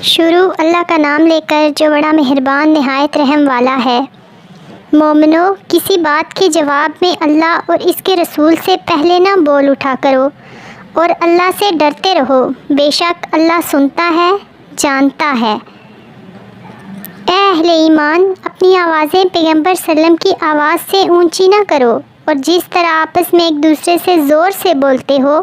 شروع اللہ کا نام لے کر جو بڑا مہربان نہایت رحم والا ہے۔ مومنو، کسی بات کے جواب میں اللہ اور اس کے رسول سے پہلے نہ بول اٹھا کرو اور اللہ سے ڈرتے رہو، بے شک اللہ سنتا ہے، جانتا ہے۔ اے اہل ایمان، اپنی آوازیں پیغمبر صلی اللہ علیہ وسلم کی آواز سے اونچی نہ کرو، اور جس طرح آپس میں ایک دوسرے سے زور سے بولتے ہو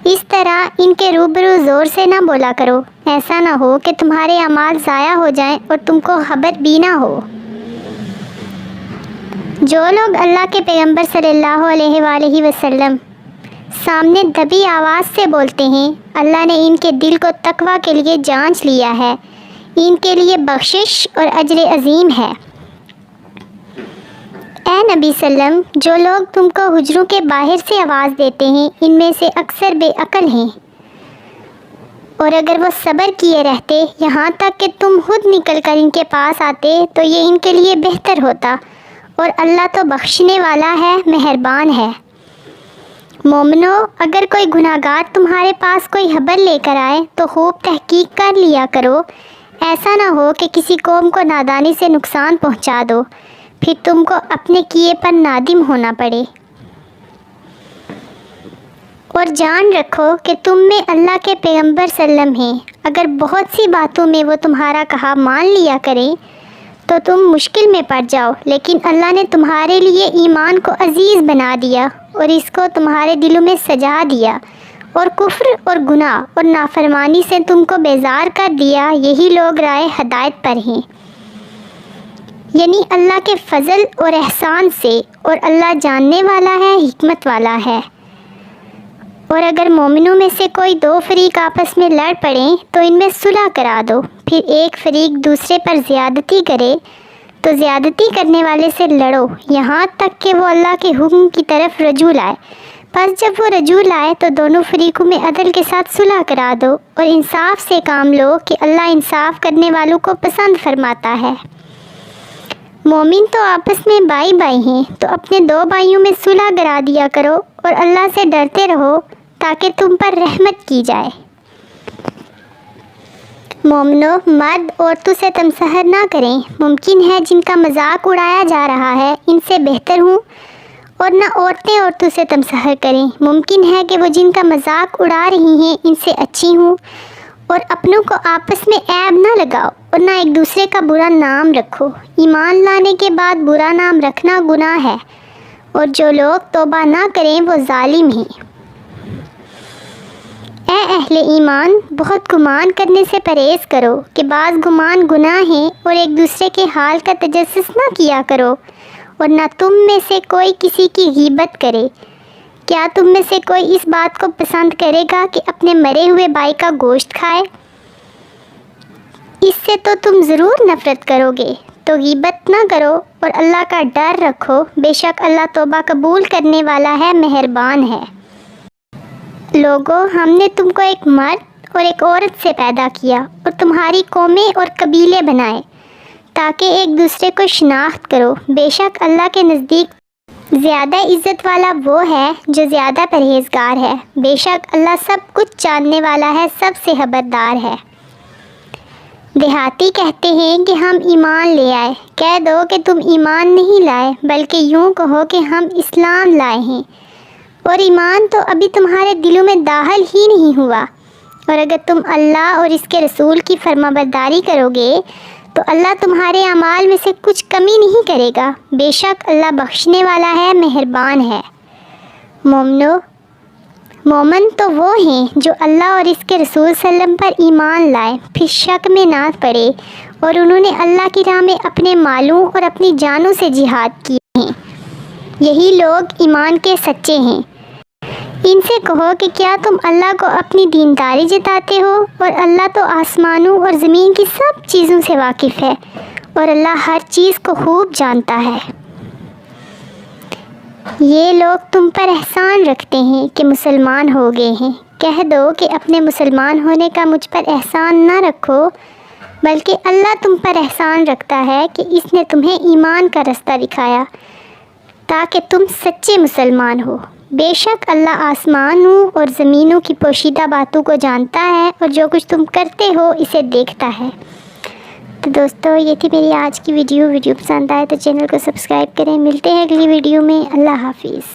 اس طرح ان کے روبرو زور سے نہ بولا کرو، ایسا نہ ہو کہ تمہارے اعمال ضائع ہو جائیں اور تم کو خبر بھی نہ ہو۔ جو لوگ اللہ کے پیغمبر صلی اللہ علیہ وآلہ وسلم سامنے دبی آواز سے بولتے ہیں، اللہ نے ان کے دل کو تقویٰ کے لیے جانچ لیا ہے، ان کے لیے بخشش اور اجر عظیم ہے۔ اے نبی صلی اللہ علیہ وسلم، جو لوگ تم کو حجروں کے باہر سے آواز دیتے ہیں ان میں سے اکثر بے عقل ہیں، اور اگر وہ صبر کیے رہتے یہاں تک کہ تم خود نکل کر ان کے پاس آتے تو یہ ان کے لیے بہتر ہوتا، اور اللہ تو بخشنے والا ہے، مہربان ہے۔ مومنو، اگر کوئی گناہ گار تمہارے پاس کوئی خبر لے کر آئے تو خوب تحقیق کر لیا کرو، ایسا نہ ہو کہ کسی قوم کو نادانی سے نقصان پہنچا دو، پھر تم کو اپنے کیے پر نادم ہونا پڑے۔ اور جان رکھو کہ تم میں اللہ کے پیغمبر صلی اللہ علیہ وسلم ہیں، اگر بہت سی باتوں میں وہ تمہارا کہا مان لیا کریں تو تم مشکل میں پڑ جاؤ، لیکن اللہ نے تمہارے لیے ایمان کو عزیز بنا دیا اور اس کو تمہارے دلوں میں سجا دیا، اور کفر اور گناہ اور نافرمانی سے تم کو بیزار کر دیا، یہی لوگ رائے ہدایت پر ہیں۔ یعنی اللہ کے فضل اور احسان سے، اور اللہ جاننے والا ہے، حکمت والا ہے۔ اور اگر مومنوں میں سے کوئی دو فریق آپس میں لڑ پڑیں تو ان میں صلح کرا دو، پھر ایک فریق دوسرے پر زیادتی کرے تو زیادتی کرنے والے سے لڑو، یہاں تک کہ وہ اللہ کے حکم کی طرف رجوع لائے۔ پس جب وہ رجوع لائے تو دونوں فریقوں میں عدل کے ساتھ صلح کرا دو، اور انصاف سے کام لو کہ اللہ انصاف کرنے والوں کو پسند فرماتا ہے۔ مومن تو آپس میں بھائی بھائی ہیں، تو اپنے دو بھائیوں میں صلح کرا دیا کرو اور اللہ سے ڈرتے رہو تاکہ تم پر رحمت کی جائے۔ مومنو، مرد عورتوں سے تمسخر نہ کریں، ممکن ہے جن کا مذاق اڑایا جا رہا ہے ان سے بہتر ہوں، اور نہ عورتیں عورتوں سے تمسخر کریں، ممکن ہے کہ وہ جن کا مذاق اڑا رہی ہیں ان سے اچھی ہوں۔ اور اپنوں کو آپس میں عیب نہ لگاؤ اور نہ ایک دوسرے کا برا نام رکھو، ایمان لانے کے بعد برا نام رکھنا گناہ ہے، اور جو لوگ توبہ نہ کریں وہ ظالم ہیں۔ اے اہل ایمان، بہت گمان کرنے سے پرہیز کرو کہ بعض گمان گناہ ہیں، اور ایک دوسرے کے حال کا تجسس نہ کیا کرو، اور نہ تم میں سے کوئی کسی کی غیبت کرے۔ کیا تم میں سے کوئی اس بات کو پسند کرے گا کہ اپنے مرے ہوئے بھائی کا گوشت کھائے؟ اس سے تو تم ضرور نفرت کرو گے، تو غیبت نہ کرو اور اللہ کا ڈر رکھو، بے شک اللہ توبہ قبول کرنے والا ہے، مہربان ہے۔ لوگو، ہم نے تم کو ایک مرد اور ایک عورت سے پیدا کیا اور تمہاری قومیں اور قبیلے بنائے تاکہ ایک دوسرے کو شناخت کرو، بے شک اللہ کے نزدیک زیادہ عزت والا وہ ہے جو زیادہ پرہیزگار ہے، بے شک اللہ سب کچھ جاننے والا ہے، سب سے خبردار ہے۔ دیہاتی کہتے ہیں کہ ہم ایمان لے آئے، کہہ دو کہ تم ایمان نہیں لائے بلکہ یوں کہو کہ ہم اسلام لائے ہیں، اور ایمان تو ابھی تمہارے دلوں میں داخل ہی نہیں ہوا۔ اور اگر تم اللہ اور اس کے رسول کی فرمانبرداری کرو گے تو اللہ تمہارے اعمال میں سے کچھ کمی نہیں کرے گا، بے شک اللہ بخشنے والا ہے، مہربان ہے۔ مومنو، مومن تو وہ ہیں جو اللہ اور اس کے رسول صلی اللہ علیہ وسلم پر ایمان لائے، پھر شک میں نہ پڑے، اور انہوں نے اللہ کی راہ میں اپنے مالوں اور اپنی جانوں سے جہاد کیے ہیں، یہی لوگ ایمان کے سچے ہیں۔ ان سے کہو کہ کیا تم اللہ کو اپنی دینداری جتاتے ہو، اور اللہ تو آسمانوں اور زمین کی سب چیزوں سے واقف ہے، اور اللہ ہر چیز کو خوب جانتا ہے۔ یہ لوگ تم پر احسان رکھتے ہیں کہ مسلمان ہو گئے ہیں، کہہ دو کہ اپنے مسلمان ہونے کا مجھ پر احسان نہ رکھو، بلکہ اللہ تم پر احسان رکھتا ہے کہ اس نے تمہیں ایمان کا رستہ دکھایا تاکہ تم سچے مسلمان ہو۔ بے شک اللہ آسمانوں اور زمینوں کی پوشیدہ باتوں کو جانتا ہے اور جو کچھ تم کرتے ہو اسے دیکھتا ہے۔ تو دوستو یہ تھی میری آج کی ویڈیو پسند آئے تو چینل کو سبسکرائب کریں۔ ملتے ہیں اگلی ویڈیو میں۔ اللہ حافظ۔